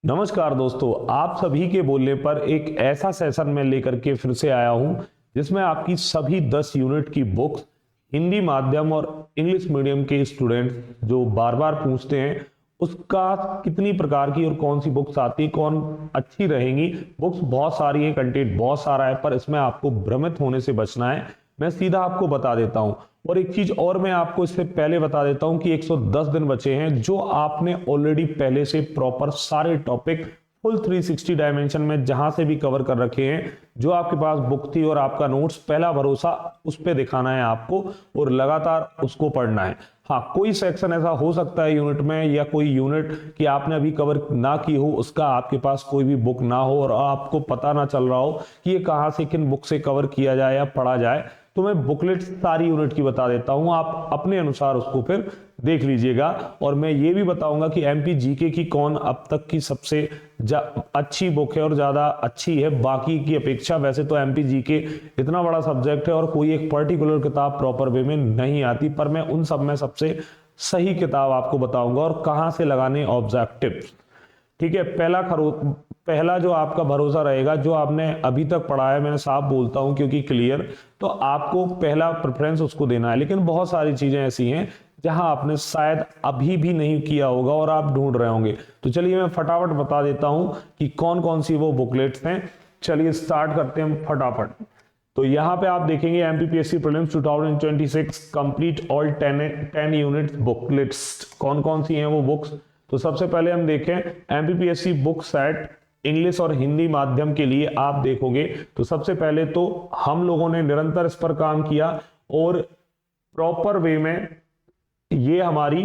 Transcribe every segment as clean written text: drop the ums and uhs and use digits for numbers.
नमस्कार दोस्तों, आप सभी के बोलने पर एक ऐसा सेशन में लेकर के फिर से आया हूं जिसमें आपकी सभी 10 यूनिट की बुक्स हिंदी माध्यम और इंग्लिश मीडियम के स्टूडेंट जो बार बार पूछते हैं उसका कितनी प्रकार की और कौन सी बुक्स आती है, कौन अच्छी रहेंगी। बुक्स बहुत सारी है, कंटेंट बहुत सारा है, पर इसमें आपको भ्रमित होने से बचना है। मैं सीधा आपको बता देता हूं। और एक चीज और मैं आपको इससे पहले बता देता हूं कि 110 दिन बचे हैं, जो आपने ऑलरेडी पहले से प्रॉपर सारे टॉपिक फुल 360 डायमेंशन में जहां से भी कवर कर रखे हैं, जो आपके पास बुक थी और आपका नोट्स, पहला भरोसा उस पर दिखाना है आपको और लगातार उसको पढ़ना है। हाँ, कोई सेक्शन ऐसा हो सकता है यूनिट में या कोई यूनिट कि आपने अभी कवर ना की हो, उसका आपके पास कोई भी बुक ना हो और आपको पता ना चल रहा हो कि ये कहाँ से किन बुक से कवर किया जाए या पढ़ा जाए, तो मैं बुकलेट सारी यूनिट की बता देता हूं, आप अपने अनुसार उसको फिर देख लीजिएगा। और मैं ये भी बताऊंगा कि एमपी जीके की कौन अब तक की सबसे अच्छी बुक है और ज्यादा अच्छी है बाकी की अपेक्षा। वैसे तो एमपी जीके इतना बड़ा सब्जेक्ट है और कोई एक पर्टिकुलर किताब प्रॉपर वे में नहीं आती, पर मैं उन सब में सबसे सही किताब आपको बताऊंगा और कहां से लगाने ऑब्जेक्टिव। ठीक है, पहला जो आपका भरोसा रहेगा, जो आपने अभी तक पढ़ा है, मैंने साफ बोलता हूं क्योंकि क्लियर, तो आपको पहला प्रेफरेंस उसको देना है। लेकिन बहुत सारी चीजें ऐसी हैं जहां आपने शायद अभी भी नहीं किया होगा और आप ढूंढ रहे होंगे। तो चलिए मैं फटाफट बता देता हूं कि कौन कौन सी वो बुकलेट्स हैं। चलिए स्टार्ट करते हैं फटाफट। तो यहाँ पे आप देखेंगे MPPSC prelims 2026 complete all 10 unit booklets. कौन कौन सी हैं वो बुक्स, तो सबसे पहले हम देखें एमपीपीएससी बुक सेट इंग्लिश और हिंदी माध्यम के लिए। आप देखोगे तो सबसे पहले तो हम लोगों ने निरंतर इस पर काम किया और प्रॉपर वे में ये हमारी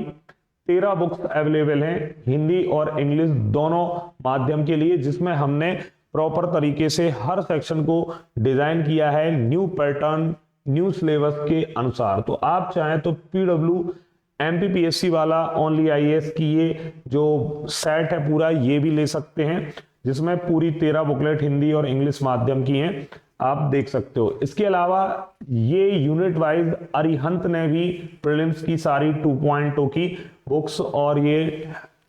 13 बुक्स अवेलेबल हैं हिंदी और इंग्लिश दोनों माध्यम के लिए, जिसमें हमने प्रॉपर तरीके से हर सेक्शन को डिजाइन किया है न्यू पैटर्न न्यू सिलेबस के अनुसार। तो आप चाहें तो पीडब्ल्यू एमपीपीएससी वाला ओनली आईएएस की ये जो सेट है पूरा, ये भी ले सकते हैं, जिसमें पूरी 13 बुकलेट हिंदी और इंग्लिश माध्यम की हैं, आप देख सकते हो। इसके अलावा ये यूनिट वाइज अरिहंत ने भी प्रीलिम्स की सारी 2.0 की बुक्स और ये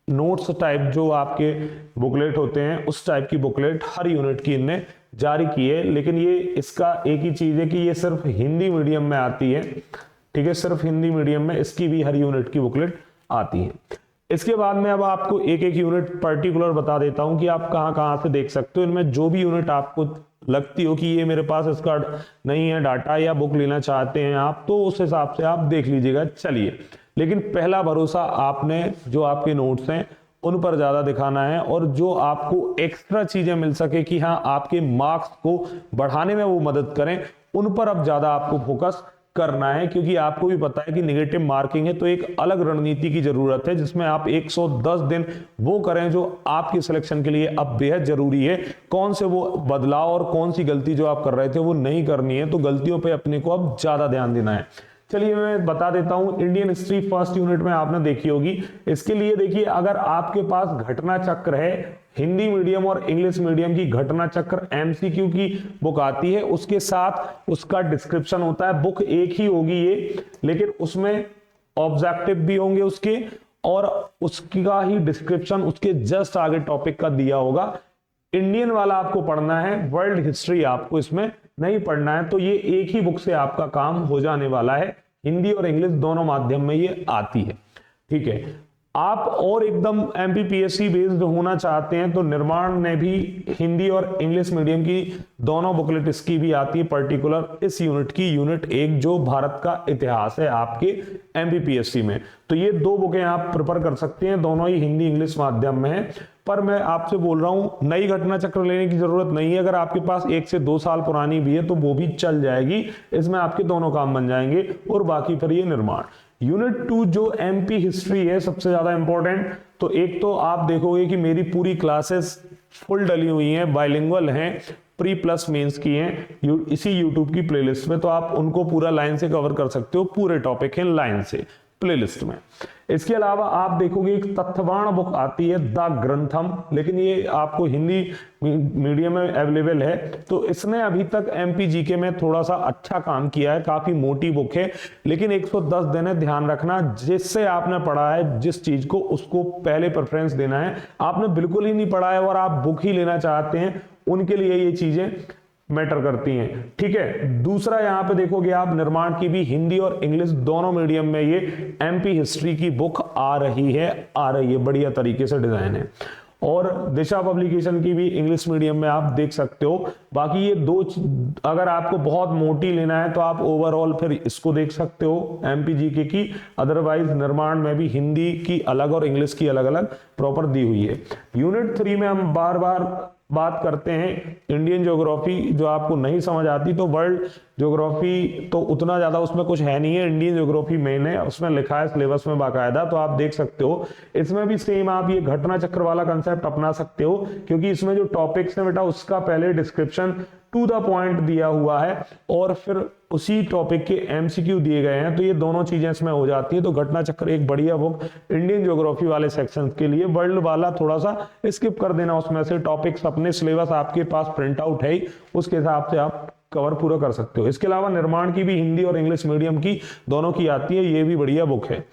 नोट्स टाइप जो आपके बुकलेट होते हैं उस टाइप की बुकलेट हर यूनिट की इनने जारी की है। लेकिन ये इसका एक ही चीज है कि ये सिर्फ हिंदी मीडियम में आती है। ठीक है, सिर्फ हिंदी मीडियम में इसकी भी हर यूनिट की बुकलेट आती है। इसके बाद में अब आपको एक एक यूनिट पर्टिकुलर बता देता हूं कि आप कहां कहां से देख सकते हो। इनमें जो भी यूनिट आपको लगती हो कि ये मेरे पास इसका नहीं है डाटा या बुक लेना चाहते हैं आप, तो उस हिसाब से आप देख लीजिएगा। चलिए, लेकिन पहला भरोसा आपने जो आपके नोट्स हैं उन पर ज्यादा दिखाना है और जो आपको एक्स्ट्रा चीजें मिल सके कि हाँ आपके मार्क्स को बढ़ाने में वो मदद करें, उन पर अब ज्यादा आपको फोकस करना है। क्योंकि आपको भी पता है कि नेगेटिव मार्किंग है तो एक अलग रणनीति की जरूरत है, जिसमें आप 110 दिन वो करें जो आपके सिलेक्शन के लिए अब बेहद जरूरी है। कौन से वो बदलाव और कौन सी गलती जो आप कर रहे थे वो नहीं करनी है, तो गलतियों पे अपने को अब ज्यादा ध्यान देना है। चलिए मैं बता देता हूं, इंडियन हिस्ट्री फर्स्ट यूनिट में आपने देखी होगी। इसके लिए देखिए, अगर आपके पास घटना चक्र है, हिंदी मीडियम और इंग्लिश मीडियम की घटना चक्र एमसीक्यू की बुक आती है, उसके साथ उसका डिस्क्रिप्शन होता है। बुक एक ही होगी ये, लेकिन उसमें ऑब्जेक्टिव भी होंगे उसके और उसका ही डिस्क्रिप्शन उसके जस्ट आगे टॉपिक का दिया होगा। इंडियन वाला आपको पढ़ना है, वर्ल्ड हिस्ट्री आपको इसमें नहीं पढ़ना है। तो ये एक ही बुक से आपका काम हो जाने वाला है, हिंदी और इंग्लिश दोनों माध्यम में ये आती है। ठीक है, आप और एकदम एमपीपीएससी बेस्ड होना चाहते हैं तो निर्माण ने भी हिंदी और इंग्लिश मीडियम की दोनों बुकलेट इसकी भी आती है पर्टिकुलर इस यूनिट की, यूनिट 1 जो भारत का इतिहास है आपके एमपीपीएससी में। तो ये दो बुकें आप प्रिफर कर सकते हैं, दोनों ही हिंदी इंग्लिश माध्यम में है। पर मैं आपसे बोल रहा हूं नई घटना चक्र लेने की जरूरत नहीं है। अगर आपके पास 1 से 2 साल पुरानी भी है तो वो भी चल जाएगी, इसमें आपके दोनों काम बन जाएंगे। और बाकी फिर ये निर्माण यूनिट 2 जो एमपी हिस्ट्री है सबसे ज्यादा इंपॉर्टेंट। तो एक तो आप देखोगे कि मेरी पूरी क्लासेस फुल डली हुई हैं, बाइलिंगुअल हैं, प्री प्लस मेंस की हैं इसी यूट्यूब की प्लेलिस्ट में, तो आप उनको पूरा लाइन से कवर कर सकते हो। पूरे टॉपिक हैं लाइन से प्लेलिस्ट में। इसके अलावा आप देखोगे एक तत्वाण बुक आती है द ग्रंथम, लेकिन ये आपको हिंदी मीडियम में अवेलेबल है। तो इसने अभी तक एमपी जीके में थोड़ा सा अच्छा काम किया है, काफी मोटी बुक है, लेकिन 110 दिन है। ध्यान रखना जिससे आपने पढ़ा है जिस चीज को उसको पहले प्रेफरेंस देना है। आपने बिल्कुल ही नहीं पढ़ा है और आप बुक ही लेना चाहते हैं, उनके लिए ये चीजें मैटर करती हैं, ठीक है। दूसरा यहां पे देखोगे आप निर्माण की भी हिंदी और इंग्लिश दोनों मीडियम में ये एमपी हिस्ट्री की बुक आ रही है, बढ़िया तरीके से डिजाइन है। और दिशा पब्लिकेशन की भी इंग्लिश मीडियम में आप देख सकते हो। बाकी ये दो, अगर आपको बहुत मोटी लेना है तो आप ओवरऑल फिर इसको देख सकते हो एमपी जीके की। अदरवाइज निर्माण में भी हिंदी की अलग और इंग्लिश की अलग अलग प्रॉपर दी हुई है। यूनिट 3 में हम बार बार बात करते हैं इंडियन ज्योग्राफी, जो आपको नहीं समझ आती तो वर्ल्ड ज्योग्राफी तो उतना ज्यादा उसमें कुछ है नहीं है, इंडियन ज्योग्राफी मेन है, उसमें लिखा है सिलेबस में बाकायदा, तो आप देख सकते हो। इसमें भी सेम आप ये घटना चक्र वाला कंसेप्ट अपना सकते हो, क्योंकि इसमें जो टॉपिक्स है बेटा उसका पहले डिस्क्रिप्शन टू द पॉइंट दिया हुआ है और फिर उसी टॉपिक के एमसीक्यू दिए गए हैं, तो ये दोनों चीजें इसमें हो जाती है। तो घटना चक्र एक बढ़िया बुक इंडियन ज्योग्राफी वाले सेक्शन के लिए। वर्ल्ड वाला थोड़ा सा स्किप कर देना, उसमें से टॉपिक्स अपने सिलेबस आपके पास प्रिंट आउट है ही, उसके हिसाब से आप कवर पूरा कर सकते हो। इसके अलावा निर्माण की भी हिंदी और इंग्लिश मीडियम की दोनों की आती है, ये भी बढ़िया बुक है।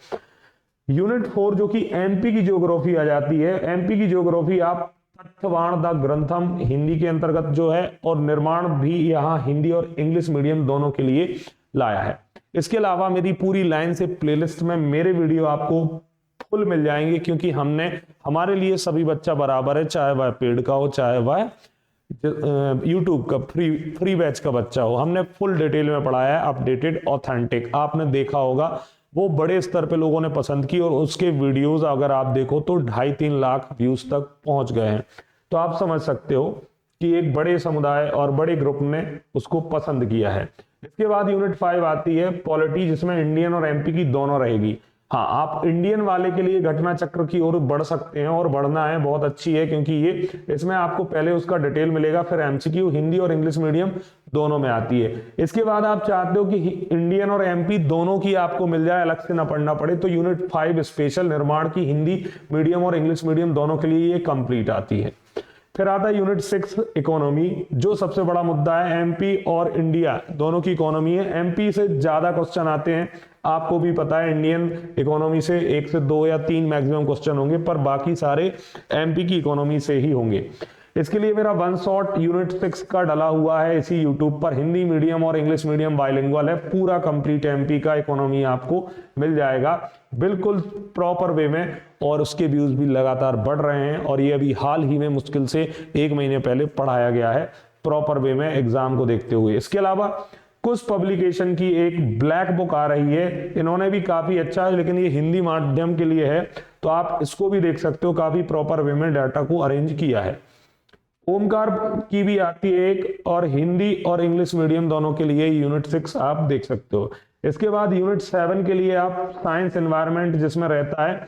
यूनिट 4 जो कि एमपी की ज्योग्राफी आ जाती है, एमपी की ज्योग्राफी आप तत्वाण द ग्रंथम हिंदी के अंतर्गत जो है, और निर्माण भी यहाँ हिंदी और इंग्लिश मीडियम दोनों के लिए लाया है। इसके अलावा मेरी पूरी लाइन से प्लेलिस्ट में मेरे वीडियो आपको फुल मिल जाएंगे, क्योंकि हमने हमारे लिए सभी बच्चा बराबर है, चाहे वह पेड का हो चाहे वह यूट्यूब का फ्री बैच का बच्चा हो। हमने फुल डिटेल में पढ़ाया है, अपडेटेड ऑथेंटिक। आपने देखा होगा वो बड़े स्तर पे लोगों ने पसंद की, और उसके वीडियोस अगर आप देखो तो 2.5-3 लाख व्यूज तक पहुंच गए हैं। तो आप समझ सकते हो कि एक बड़े समुदाय और बड़े ग्रुप ने उसको पसंद किया है। इसके बाद यूनिट 5 आती है पॉलिटी, जिसमें इंडियन और एमपी की दोनों रहेगी। हाँ, आप इंडियन वाले के लिए घटना चक्र की ओर बढ़ सकते हैं, और बढ़ना है, बहुत अच्छी है, क्योंकि ये इसमें आपको पहले उसका डिटेल मिलेगा, फिर एमसीक्यू हिंदी और इंग्लिश मीडियम दोनों में आती है। इसके बाद आप चाहते हो कि इंडियन और एमपी दोनों की आपको मिल जाए, अलग से ना पढ़ना पड़े, तो यूनिट 5 स्पेशल निर्माण की हिंदी मीडियम और इंग्लिश मीडियम दोनों के लिए ये कंप्लीट आती है। फिर आता है यूनिट 6 इकोनॉमी, जो सबसे बड़ा मुद्दा है। एमपी और इंडिया दोनों की इकोनॉमी है, एमपी से ज्यादा क्वेश्चन आते हैं, आपको भी पता है। इंडियन इकोनॉमी से 1 से 2 या 3 मैक्सिमम क्वेश्चन होंगे, पर बाकी सारे एमपी की इकोनॉमी से ही होंगे। इसके लिए मेरा वन शॉट यूनिट 6 का डला हुआ है इसी यूट्यूब पर, हिंदी मीडियम और इंग्लिश मीडियम बाइलिंगुअल है, पूरा कंप्लीट एमपी का इकोनॉमी आपको मिल जाएगा बिल्कुल प्रॉपर वे में, और उसके व्यूज भी लगातार बढ़ रहे हैं, और ये अभी हाल ही में मुश्किल से 1 महीने पहले पढ़ाया गया है प्रॉपर वे में एग्जाम को देखते हुए। इसके अलावा कुछ पब्लिकेशन की एक ब्लैक बुक आ रही है, इन्होंने भी काफी अच्छा है, लेकिन ये हिंदी माध्यम के लिए है, तो आप इसको भी देख सकते हो, काफी प्रॉपर वे में डाटा को अरेंज किया है। ओमकार की भी आती है एक, और हिंदी और इंग्लिश मीडियम दोनों के लिए यूनिट 6 आप देख सकते हो। इसके बाद यूनिट 7 के लिए आप साइंस एनवायरनमेंट जिसमें रहता है,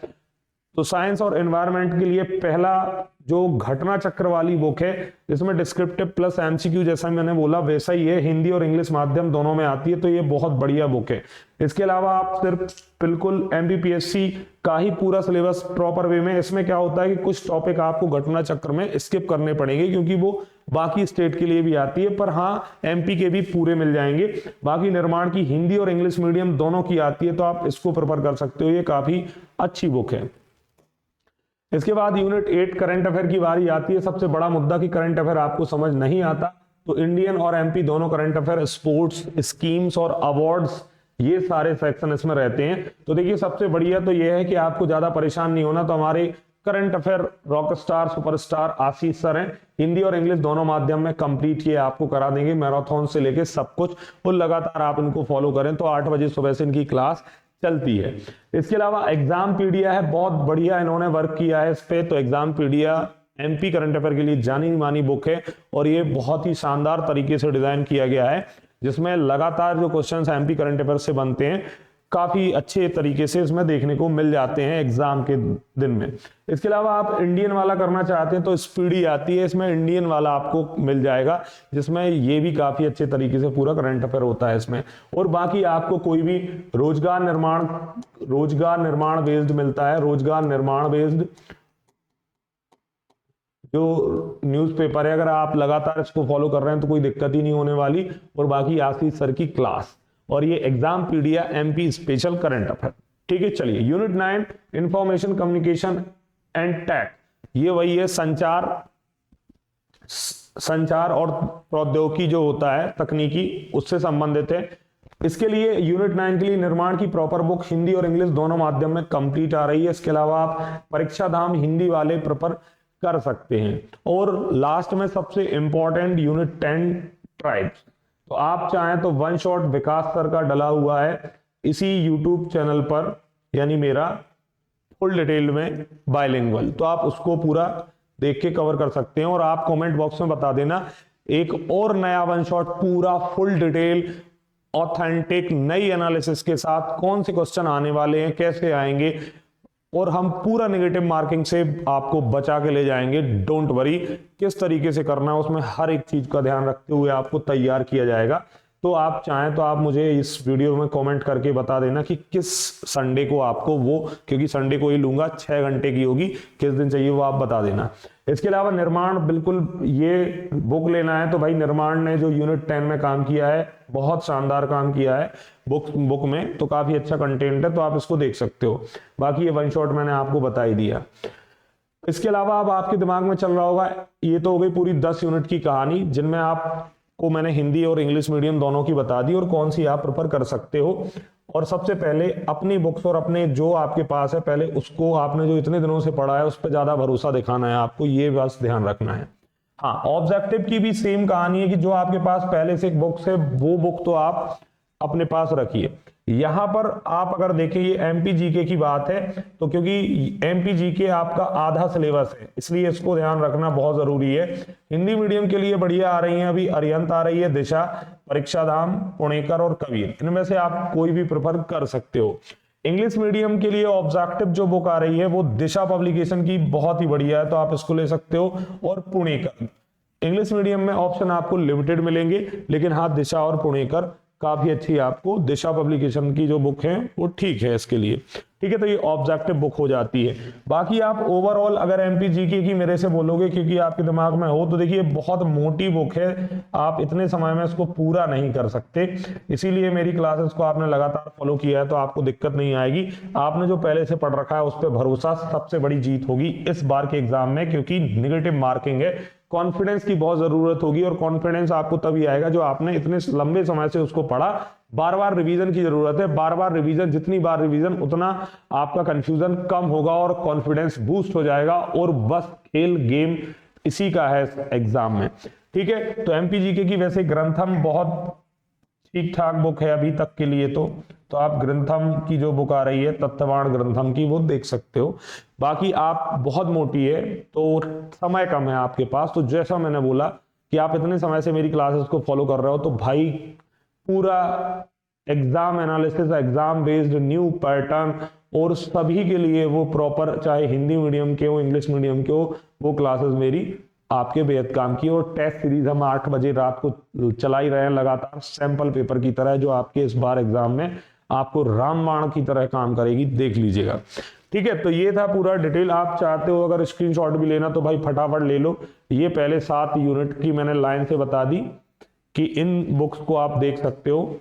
तो साइंस और एनवायरनमेंट के लिए पहला जो घटना चक्र वाली बुक है, जिसमें डिस्क्रिप्टिव प्लस एमसीक्यू जैसा मैंने बोला वैसा ही है, हिंदी और इंग्लिश माध्यम दोनों में आती है, तो ये बहुत बढ़िया बुक है। इसके अलावा आप सिर्फ बिल्कुल एमपीपीएससी का ही पूरा सिलेबस प्रॉपर वे में, इसमें क्या होता है कि कुछ टॉपिक आपको घटना चक्र में स्किप करने पड़ेंगे, क्योंकि वो बाकी स्टेट के लिए भी आती है, पर हाँ एमपी के भी पूरे मिल जाएंगे। बाकी निर्माण की हिंदी और इंग्लिश मीडियम दोनों की आती है, तो आप इसको प्रिफर कर सकते हो, ये काफी अच्छी बुक है। इसके बाद यूनिट 8 करंट अफेयर की बारी आती है। सबसे बड़ा मुद्दा कि करंट अफेयर आपको समझ नहीं आता, तो इंडियन और एमपी दोनों करंट अफेयर, स्पोर्ट्स, स्कीम्स और अवार्ड्स, ये सारे सेक्शन इसमें रहते हैं। तो देखिए सबसे बढ़िया तो ये है कि आपको ज्यादा परेशान नहीं होना, तो हमारे current affair rock star superstar Ashish sir हैं, हिंदी और इंग्लिश दोनों माध्यम में कंप्लीट किए आपको करा देंगे, मैराथन से लेके सब कुछ, और लगातार आप इनको फॉलो करें तो 8 बजे सुबह से इनकी क्लास चलती है। इसके अलावा एग्जाम पीडिया है, बहुत बढ़िया इन्होंने वर्क किया है इस पे, तो एग्जाम पीडिया एमपी करंट अफेयर के लिए जानी मानी बुक है, और ये बहुत ही शानदार तरीके से डिजाइन किया गया है, जिसमें लगातार जो क्वेश्चंस एमपी करंट अफेयर से बनते हैं काफी अच्छे तरीके से इसमें देखने को मिल जाते हैं एग्जाम के दिन में। इसके अलावा आप इंडियन वाला करना चाहते हैं तो स्पीडी आती है, इसमें इंडियन वाला आपको मिल जाएगा, जिसमें ये भी काफी अच्छे तरीके से पूरा करंट अफेयर होता है इसमें। और बाकी आपको कोई भी रोजगार निर्माण बेस्ड मिलता है, रोजगार निर्माण बेस्ड जो न्यूज़पेपर है, अगर आप लगातार इसको फॉलो कर रहे हैं तो कोई दिक्कत ही नहीं होने वाली। और बाकी आशीष सर की क्लास, और ये Exampedia MP special current affair. ठीक है, चलिए unit 9 information communication and tech, ये वही है संचार और प्रौद्योगिकी जो होता है तकनीकी, उससे संबंधित है। इसके लिए यूनिट 9 के लिए निर्माण की प्रॉपर बुक हिंदी और इंग्लिश दोनों माध्यम में कंप्लीट आ रही है। इसके अलावा आप परीक्षा धाम हिंदी वाले प्रेफर कर सकते हैं। और लास्ट में सबसे इंपॉर्टेंट यूनिट 10 ट्राइब्स, तो आप चाहें तो वन शॉट विकास सर का डला हुआ है इसी यूट्यूब चैनल पर, यानी मेरा फुल डिटेल में बाइलिंगुअल, तो आप उसको पूरा देख के कवर कर सकते हैं। और आप कमेंट बॉक्स में बता देना एक और नया वन शॉट पूरा फुल डिटेल ऑथेंटिक नई एनालिसिस के साथ कौन से क्वेश्चन आने वाले हैं, कैसे आएंगे, और हम पूरा नेगेटिव मार्किंग से आपको बचा के ले जाएंगे। डोंट वरी, किस तरीके से करना है उसमें हर एक चीज का ध्यान रखते हुए आपको तैयार किया जाएगा। तो आप चाहें तो आप मुझे इस वीडियो में कमेंट करके बता देना कि किस संडे को आपको वो, क्योंकि संडे को ही लूंगा, 6 घंटे की होगी, किस दिन चाहिए वो आप बता देना। इसके अलावा निर्माण, बिल्कुल ये बुक लेना है तो भाई निर्माण ने जो यूनिट 10 में काम किया है बहुत शानदार काम किया है बुक में, तो काफी अच्छा कंटेंट है, तो आप इसको देख सकते हो। बाकी ये वन शॉट मैंने आपको बता ही दिया। इसके अलावा अब आपके दिमाग में चल रहा होगा, ये तो हो गई पूरी 10 यूनिट की कहानी, जिनमें आपको मैंने हिंदी और इंग्लिश मीडियम दोनों की बता दी और कौन सी आप प्रेफर कर सकते हो। और सबसे पहले अपनी बुक्स और अपने जो आपके पास है पहले उसको, आपने जो इतने दिनों से पढ़ा है उस पर ज्यादा भरोसा दिखाना है आपको, ये बस ध्यान रखना है। हाँ, ऑब्जेक्टिव की भी सेम कहानी है कि जो आपके पास पहले से एक बुक्स है वो बुक तो आप अपने पास रखिए। यहां पर आप अगर देखें ये एमपी जीके की बात है, तो क्योंकि एमपी जीके आपका आधा सिलेबस है इसलिए इसको ध्यान रखना बहुत जरूरी है। हिंदी मीडियम के लिए बढ़िया आ रही हैं, अभी अरिहंत आ रही है, दिशा, परीक्षा धाम, पुणेकर और कबीर, इनमें से आप कोई भी प्रेफर कर सकते हो। इंग्लिश मीडियम के लिए ऑब्जेक्टिव जो बुक आ रही है वो दिशा पब्लिकेशन की बहुत ही बढ़िया है, तो आप इसको ले सकते हो। और पुणेकर, इंग्लिश मीडियम में ऑप्शन आपको लिमिटेड मिलेंगे, लेकिन हाँ दिशा और पुणेकर काफी अच्छी आपको, दिशा पब्लिकेशन की जो बुक है वो ठीक है इसके लिए। ठीक है, तो ये ऑब्जेक्टिव बुक हो जाती है। बाकी आप ओवरऑल अगर एमपी जीके की मेरे से बोलोगे, क्योंकि आपके दिमाग में हो, तो देखिए बहुत मोटी बुक है, आप इतने समय में इसको पूरा नहीं कर सकते, इसीलिए मेरी क्लासेस को आपने लगातार फॉलो किया है तो आपको दिक्कत नहीं आएगी। आपने जो पहले से पढ़ रखा है उस पर भरोसा सबसे बड़ी जीत होगी इस बार के एग्जाम में, क्योंकि निगेटिव मार्किंग है। कॉन्फिडेंस की बहुत जरूरत होगी, और कॉन्फिडेंस आपको तभी आएगा जो आपने इतने लंबे समय से उसको पढ़ा। बार बार रिवीजन की जरूरत है, बार बार रिवीजन, जितनी बार रिवीजन उतना आपका कंफ्यूजन कम होगा और कॉन्फिडेंस बूस्ट हो जाएगा। और बस खेल गेम इसी का है एग्जाम में। ठीक है, तो एमपीजीके की वैसे ग्रंथम बहुत ठीक ठाक बुक है अभी तक के लिए, तो आप ग्रंथम की जो बुक आ रही है तत्ववाण ग्रंथम की वो देख सकते हो। बाकी आप बहुत मोटी है तो समय कम है आपके पास, तो जैसा मैंने बोला कि आप इतने समय से मेरी क्लासेस को फॉलो कर रहे हो, तो भाई पूरा exam analysis, exam based new pattern, और सभी के लिए वो प्रॉपर, चाहे हिंदी मीडियम के हो, इंग्लिश मीडियम के हो, वो क्लासेस मेरी आपके बेहद काम की। और टेस्ट सीरीज हम 8 बजे रात को चला ही रहे हैं लगातार, सैंपल पेपर की तरह, जो आपके इस बार एग्जाम में आपको रामबाण की तरह काम करेगी, देख लीजिएगा। ठीक है, तो ये था पूरा डिटेल। आप चाहते हो अगर स्क्रीनशॉट भी लेना तो भाई फटाफट ले लो। ये पहले 7 यूनिट की मैंने लाइन से बता दी कि इन बुक्स को आप देख सकते हो।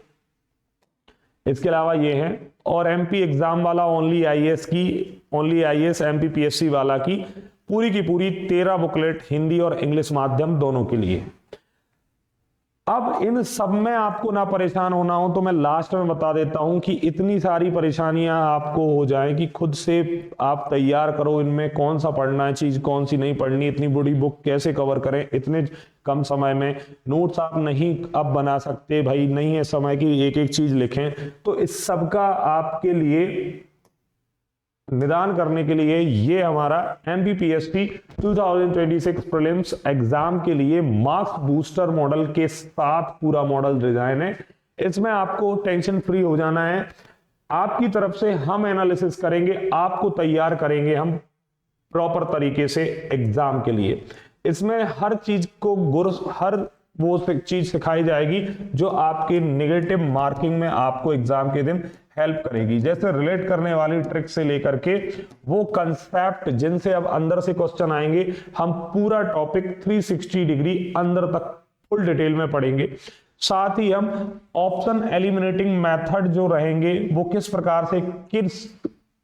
इसके अलावा ये है, और एमपी एग्जाम वाला ओनली आईएएस की, ओनली आईएएस एमपी पीएससी वाला की पूरी की पूरी 13 बुकलेट हिंदी और इंग्लिश माध्यम दोनों के लिए। अब इन सब में आपको ना परेशान होना हो तो मैं लास्ट में बता देता हूं कि इतनी सारी परेशानियां आपको हो जाएं कि खुद से आप तैयार करो इनमें कौन सा पढ़ना है चीज, कौन सी नहीं पढ़नी, इतनी बड़ी बुक कैसे कवर करें इतने कम समय में। नोट्स आप नहीं अब बना सकते भाई, नहीं है समय की एक एक चीज लिखें, तो इस सब का आपके लिए निदान करने के लिए ये हमारा एमपीपीएससी 2026 प्रीलिम्स एग्जाम के लिए मार्क्स बूस्टर मॉडल के साथ पूरा मॉडल डिजाइन है। इसमें आपको टेंशन फ्री हो जाना है। आपकी तरफ से हम एनालिसिस करेंगे, आपको तैयार करेंगे हम प्रॉपर तरीके से एग्जाम के लिए। इसमें हर चीज को हर वो चीज सिखाई जाएगी जो आपके नेगेटिव मार्किंग में आपको एग्जाम के दिन हेल्प करेगी, जैसे रिलेट करने वाली ट्रिक से लेकर के वो कंसेप्ट जिनसे अब अंदर से क्वेश्चन आएंगे, हम पूरा टॉपिक 360 डिग्री अंदर तक फुल डिटेल में पढ़ेंगे। साथ ही हम ऑप्शन एलिमिनेटिंग मेथड जो रहेंगे वो किस प्रकार से किस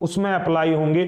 उसमें अप्लाई होंगे,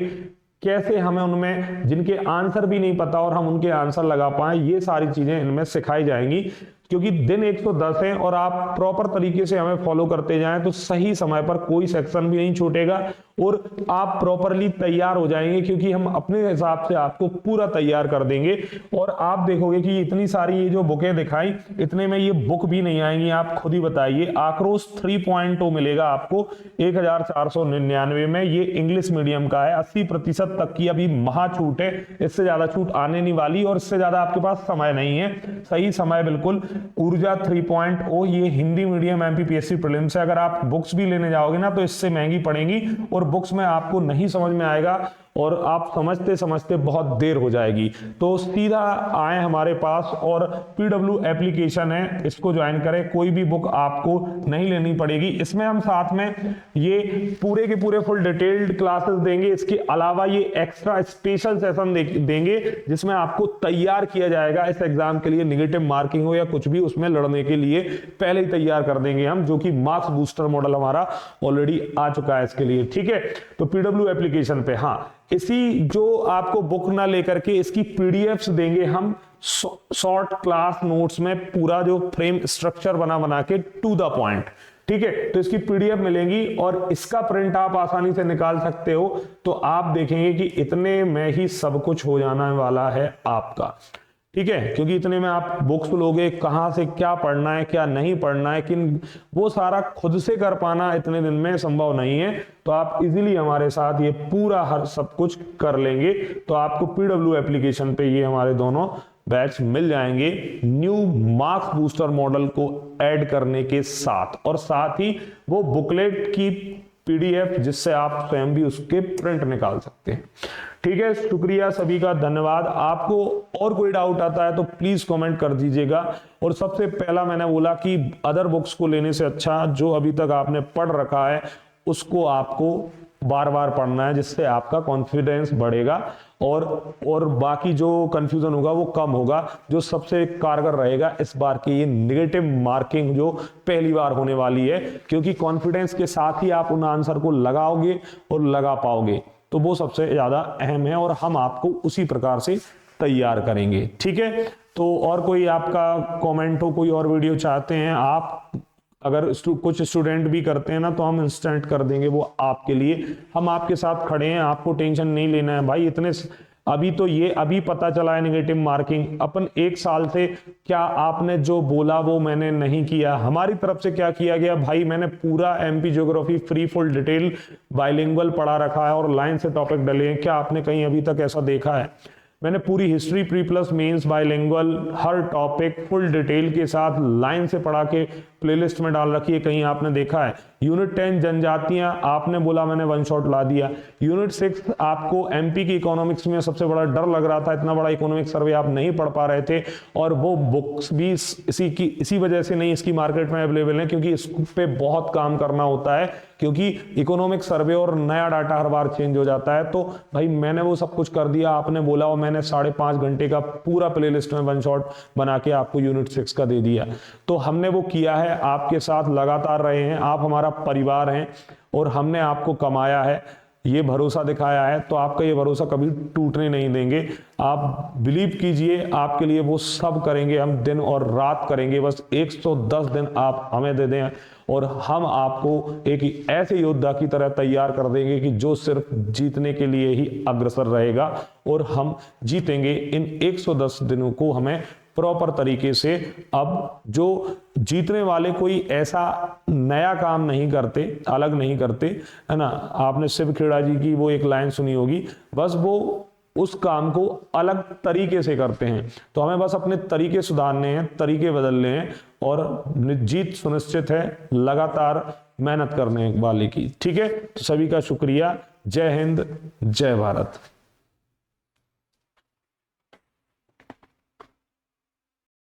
कैसे हमें उनमें जिनके आंसर भी नहीं पता और हम उनके आंसर लगा पाए, ये सारी चीजें इनमें सिखाई जाएंगी। क्योंकि दिन 110 है और आप प्रॉपर तरीके से हमें फॉलो करते जाएं तो सही समय पर कोई सेक्शन भी नहीं छूटेगा और आप प्रॉपरली तैयार हो जाएंगे, क्योंकि हम अपने हिसाब से आपको पूरा तैयार कर देंगे। और आप देखोगे कि इतनी सारी ये जो बुकें दिखाई, इतने में ये बुक भी नहीं आएंगी। आप खुद ही बताइए, आक्रोश 3.0 मिलेगा आपको 1499 में, ये इंग्लिश मीडियम का है, 80% तक की अभी महा छूट है, इससे ज्यादा छूट आने नहीं वाली और इससे ज्यादा आपके पास समय नहीं है। सही समय बिल्कुल ऊर्जा 3.0, ये हिंदी मीडियम एमपीपीएससी प्रीलिम्स है। अगर आप बुक्स भी लेने जाओगे ना तो इससे महंगी पड़ेंगी और बुक्स में आपको नहीं समझ में आएगा और आप समझते समझते बहुत देर हो जाएगी। तो सीधा आए हमारे पास और पीडब्ल्यू एप्लीकेशन है, इसको ज्वाइन करें, कोई भी बुक आपको नहीं लेनी पड़ेगी। इसमें हम साथ में ये पूरे के पूरे फुल डिटेल्ड क्लासेस देंगे, इसके अलावा ये एक्स्ट्रा स्पेशल सेशन देंगे जिसमें आपको तैयार किया जाएगा इस एग्जाम के लिए, नेगेटिव मार्किंग हो या कुछ भी, उसमें लड़ने के लिए पहले ही तैयार कर देंगे हम, जो कि मार्क्स बूस्टर मॉडल हमारा ऑलरेडी आ चुका है इसके लिए। ठीक है, तो पीडब्ल्यू एप्लीकेशन पे हाँ, इसी जो आपको बुक ना लेकर के इसकी पीडीएफ्स देंगे हम शॉर्ट क्लास नोट्स में, पूरा जो फ्रेम स्ट्रक्चर बना के टू द पॉइंट। ठीक है, तो इसकी पीडीएफ मिलेंगी और इसका प्रिंट आप आसानी से निकाल सकते हो। तो आप देखेंगे कि इतने में ही सब कुछ हो जाने वाला है आपका। ठीक है, क्योंकि इतने में आप बुक्स लोगे, कहां से क्या पढ़ना है क्या नहीं पढ़ना है, किन वो सारा खुद से कर पाना इतने दिन में संभव नहीं है। तो आप इजीली हमारे साथ ये पूरा हर सब कुछ कर लेंगे। तो आपको पीडब्ल्यू एप्लीकेशन पे ये हमारे दोनों बैच मिल जाएंगे न्यू मार्क्स बूस्टर मॉडल को ऐड करने के साथ, और साथ ही वो बुकलेट की पीडीएफ जिससे आप स्वयं भी उसके प्रिंट निकाल सकते हैं। ठीक है, शुक्रिया सभी का, धन्यवाद। आपको और कोई डाउट आता है तो प्लीज कमेंट कर दीजिएगा। और सबसे पहला मैंने बोला कि अदर बुक्स को लेने से अच्छा जो अभी तक आपने पढ़ रखा है उसको आपको बार बार पढ़ना है, जिससे आपका कॉन्फिडेंस बढ़ेगा और बाकी जो कंफ्यूजन होगा वो कम होगा। जो सबसे कारगर रहेगा इस बार की ये नेगेटिव मार्किंग जो पहली बार होने वाली है, क्योंकि कॉन्फिडेंस के साथ ही आप उन आंसर को लगाओगे और लगा पाओगे, तो वो सबसे ज्यादा अहम है और हम आपको उसी प्रकार से तैयार करेंगे। ठीक है, तो और कोई आपका कमेंट हो, कोई और वीडियो चाहते हैं आप, अगर कुछ स्टूडेंट भी करते हैं ना तो हम इंस्टेंट कर देंगे वो आपके लिए। हम आपके साथ खड़े हैं, आपको टेंशन नहीं लेना है भाई। इतने अभी तो ये अभी पता चला है नेगेटिव मार्किंग, अपन 1 साल से क्या आपने जो बोला वो मैंने नहीं किया, हमारी तरफ से क्या किया गया भाई, मैंने पूरा MP geography free full detail bilingual पढ़ा रखा है और लाइन से टॉपिक डले हैं। क्या आपने कहीं अभी तक ऐसा देखा है? मैंने पूरी history pre plus mains bilingual हर टॉपिक फुल डिटेल के साथ लाइन से पढ़ा के प्लेलिस्ट में डाल रखी है, कहीं आपने देखा है? यूनिट 10 जनजातियां आपने बोला, मैंने वन शॉट ला दिया। यूनिट 6 आपको एमपी की इकोनॉमिक्स में सबसे बड़ा डर लग रहा था, इतना बड़ा इकोनॉमिक सर्वे आप नहीं पढ़ पा रहे थे, और वो बुक्स भी इसी वजह से नहीं इसकी मार्केट में अवेलेबल है, क्योंकि इस पे बहुत काम करना होता है, क्योंकि इकोनॉमिक सर्वे और नया डाटा हर बार चेंज हो जाता है। तो भाई मैंने वो सब कुछ कर दिया, आपने बोला, और मैंने 5.5 घंटे का पूरा प्लेलिस्ट में वन शॉट बना के आपको यूनिट 6 का दे दिया। तो हमने वो किया है, आपके साथ लगातार रहे हैं, आप हमारा परिवार हैं और हमने आपको कमाया है, ये भरोसा दिखाया है, तो आपका ये भरोसा कभी टूटने नहीं देंगे। आप बिलीव कीजिए, आपके लिए वो सब करेंगे, हम दिन और रात करेंगे, बस 110 दिन आप हमें दे दें और हम आपको एक ऐसे योद्धा की तरह तैयार कर देंगे कि जो सिर्फ जीतने के लिए ही अग्रसर रहेगा, और हम जीतेंगे। इन 110 दिनों को हमें प्रॉपर तरीके से, अब जो जीतने वाले कोई ऐसा नया काम नहीं करते, अलग नहीं करते, है ना। आपने शिव खेड़ा जी की वो एक लाइन सुनी होगी, बस वो उस काम को अलग तरीके से करते हैं। तो हमें बस अपने तरीके सुधारने हैं, तरीके बदलने हैं, और जीत सुनिश्चित है। लगातार मेहनत करने वाले की। ठीक है, तो सभी का शुक्रिया। जय हिंद, जय भारत।